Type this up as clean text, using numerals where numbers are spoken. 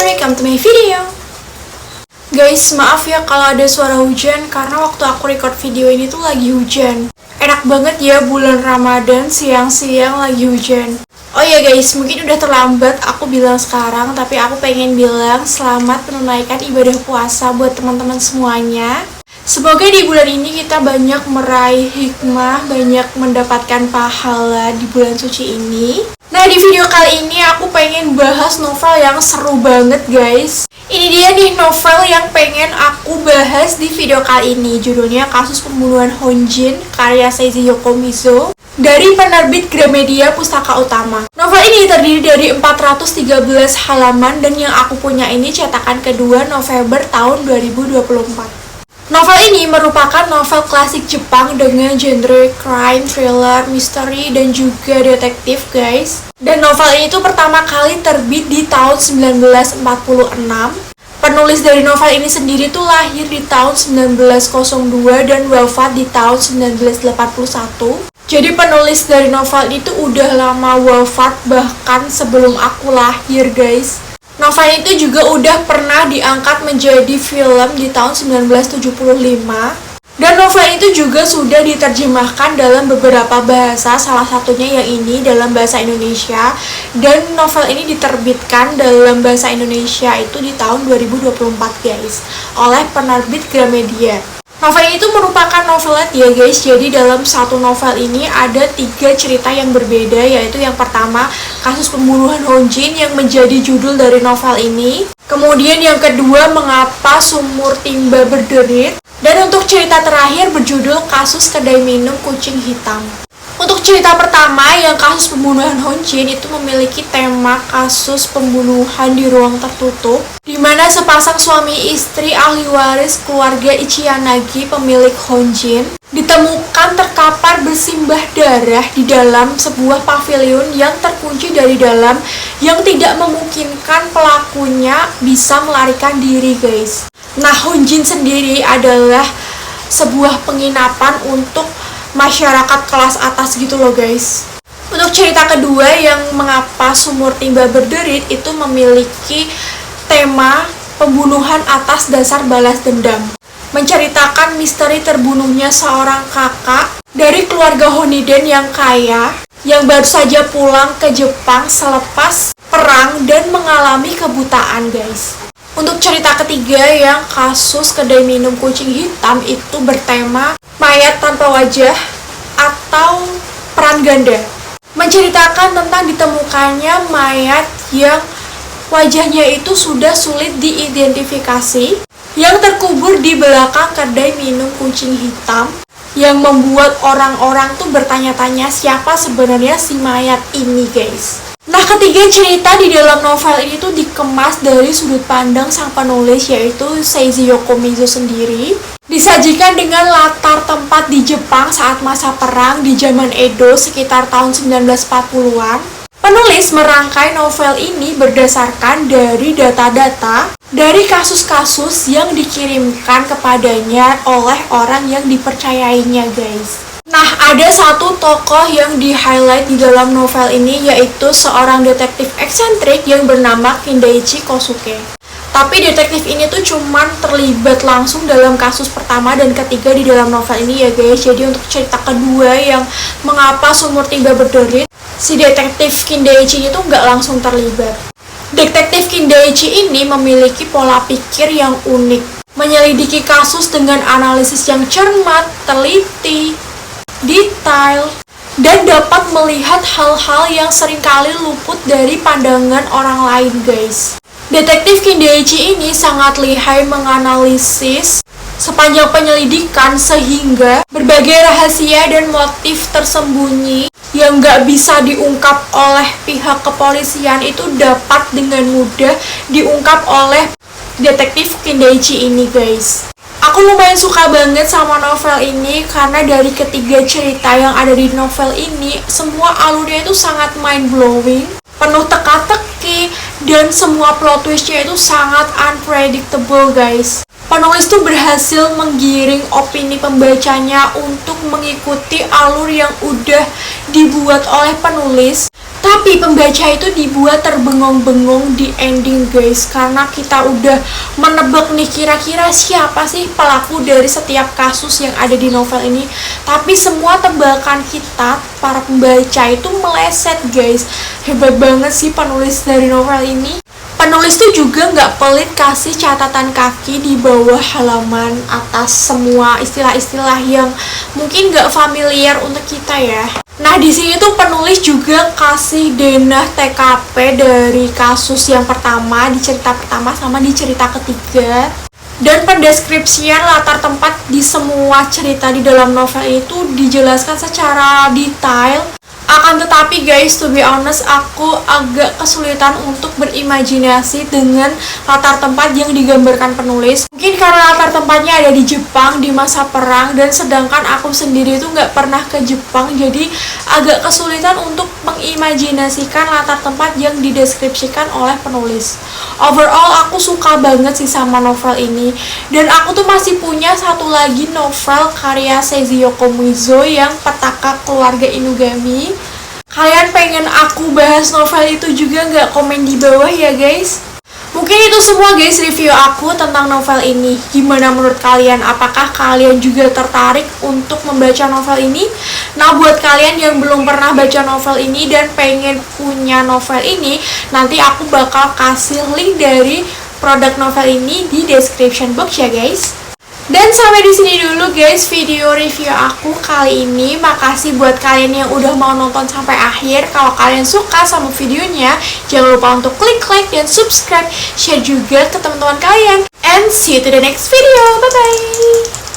welcome to my video. Guys, maaf ya kalau ada suara hujan karena waktu aku record video ini tuh lagi hujan. Enak banget ya bulan Ramadan siang-siang lagi hujan. Oh ya guys, mungkin udah terlambat aku bilang sekarang, tapi aku pengen bilang selamat menunaikan ibadah puasa buat teman-teman semuanya. Semoga di bulan ini kita banyak meraih hikmah, banyak mendapatkan pahala di bulan suci ini. Nah, di video kali ini aku pengen bahas novel yang seru banget guys. Ini dia nih novel yang pengen aku bahas di video kali ini. Judulnya Kasus Pembunuhan Honjin, karya Seiji Yokomizo, dari penerbit Gramedia Pustaka Utama. Novel ini terdiri dari 413 halaman dan yang aku punya ini cetakan kedua November tahun 2024. Novel ini merupakan novel klasik Jepang dengan genre crime, thriller, misteri, dan juga detektif guys. Dan novel ini tuh pertama kali terbit di tahun 1946. Penulis dari novel ini sendiri tuh lahir di tahun 1902 dan wafat di tahun 1981. Jadi penulis dari novel itu udah lama wafat, bahkan sebelum aku lahir guys. Novel itu juga udah pernah diangkat menjadi film di tahun 1975. Dan novel itu juga sudah diterjemahkan dalam beberapa bahasa, salah satunya yang ini dalam bahasa Indonesia. Dan novel ini diterbitkan dalam bahasa Indonesia itu di tahun 2024 guys, oleh penerbit Gramedia. Novel itu merupakan novelet ya guys, jadi dalam satu novel ini ada 3 cerita yang berbeda, yaitu yang pertama Kasus Pembunuhan Honjin yang menjadi judul dari novel ini. Kemudian yang kedua Mengapa Sumur Timba Berderit. Dan untuk cerita terakhir berjudul Kasus Kedai Minum Kucing Hitam. Untuk cerita pertama yang kasus pembunuhan Honjin itu memiliki tema kasus pembunuhan di ruang tertutup, di mana sepasang suami istri ahli waris keluarga Ichiyanagi pemilik Honjin ditemukan terkapar bersimbah darah di dalam sebuah pavilion yang terkunci dari dalam, yang tidak memungkinkan pelakunya bisa melarikan diri guys. Nah, Honjin sendiri adalah sebuah penginapan untuk masyarakat kelas atas gitu loh guys. Untuk cerita kedua yang Mengapa Sumur Timba Berderit itu memiliki tema pembunuhan atas dasar balas dendam, menceritakan misteri terbunuhnya seorang kakak dari keluarga Honiden yang kaya yang baru saja pulang ke Jepang selepas perang dan mengalami kebutaan guys. Untuk cerita ketiga yang Kasus Kedai Minum Kucing Hitam itu bertema mayat tanpa wajah atau peran ganda, menceritakan tentang ditemukannya mayat yang wajahnya itu sudah sulit diidentifikasi, yang terkubur di belakang kedai minum kucing hitam, yang membuat orang-orang tuh bertanya-tanya siapa sebenarnya si mayat ini guys. Nah, ketiga cerita di dalam novel ini tuh dikemas dari sudut pandang sang penulis, yaitu Seiji Yokomizo sendiri. Disajikan dengan latar tempat di Jepang saat masa perang di zaman Edo sekitar tahun 1940-an. Penulis merangkai novel ini berdasarkan dari data-data dari kasus-kasus yang dikirimkan kepadanya oleh orang yang dipercayainya guys. Nah, ada satu tokoh yang di-highlight di dalam novel ini, yaitu seorang detektif eksentrik yang bernama Kindaichi Kosuke. Tapi detektif ini tuh cuman terlibat langsung dalam kasus pertama dan ketiga di dalam novel ini ya guys. Jadi untuk cerita kedua yang Mengapa Sumur Timba Berderit, si detektif Kindaichi itu nggak langsung terlibat. Detektif Kindaichi ini memiliki pola pikir yang unik, menyelidiki kasus dengan analisis yang cermat, teliti, detail, dan dapat melihat hal-hal yang seringkali luput dari pandangan orang lain guys. Detektif Kindaichi ini sangat lihai menganalisis sepanjang penyelidikan sehingga berbagai rahasia dan motif tersembunyi yang gak bisa diungkap oleh pihak kepolisian itu dapat dengan mudah diungkap oleh detektif Kindaichi ini guys. Aku lumayan suka banget sama novel ini karena dari ketiga cerita yang ada di novel ini, semua alurnya itu sangat mind blowing, penuh teka-teki, dan semua plot twistnya itu sangat unpredictable guys. Penulis tuh berhasil menggiring opini pembacanya untuk mengikuti alur yang udah dibuat oleh penulis, Tapi pembaca itu dibuat terbengong-bengong di ending guys, karena kita udah menebak nih kira-kira siapa sih pelaku dari setiap kasus yang ada di novel ini. Tapi semua tebakan kita para pembaca itu meleset guys. Hebat banget sih penulis dari novel ini. Penulis tuh juga nggak pelit kasih catatan kaki di bawah halaman atas semua istilah-istilah yang mungkin nggak familiar untuk kita ya. Nah, di sini tuh penulis juga kasih denah TKP dari kasus yang pertama, di cerita pertama sama di cerita ketiga. Dan pendeskripsian latar tempat di semua cerita di dalam novel itu dijelaskan secara detail. Akan tetapi guys, to be honest, aku agak kesulitan untuk berimajinasi dengan latar tempat yang digambarkan penulis. Mungkin karena latar tempatnya ada di Jepang di masa perang, dan sedangkan aku sendiri itu nggak pernah ke Jepang, jadi agak kesulitan untuk mengimajinasikan latar tempat yang dideskripsikan oleh penulis. Overall, aku suka banget sih sama novel ini, dan aku tuh masih punya satu lagi novel karya Seiji Yokomizo yang Petaka Keluarga Inugami. Kalian pengen aku bahas novel itu juga nggak? Komen di bawah ya guys. Mungkin itu semua guys review aku tentang novel ini. Gimana menurut kalian? Apakah kalian juga tertarik untuk membaca novel ini? Nah, buat kalian yang belum pernah baca novel ini dan pengen punya novel ini, nanti aku bakal kasih link dari produk novel ini di description box ya guys. Dan sampai di sini dulu guys video review aku kali ini. Makasih buat kalian yang udah mau nonton sampai akhir. Kalau kalian suka sama videonya, jangan lupa untuk klik like dan subscribe, share juga ke teman-teman kalian. And see you to the next video. Bye bye.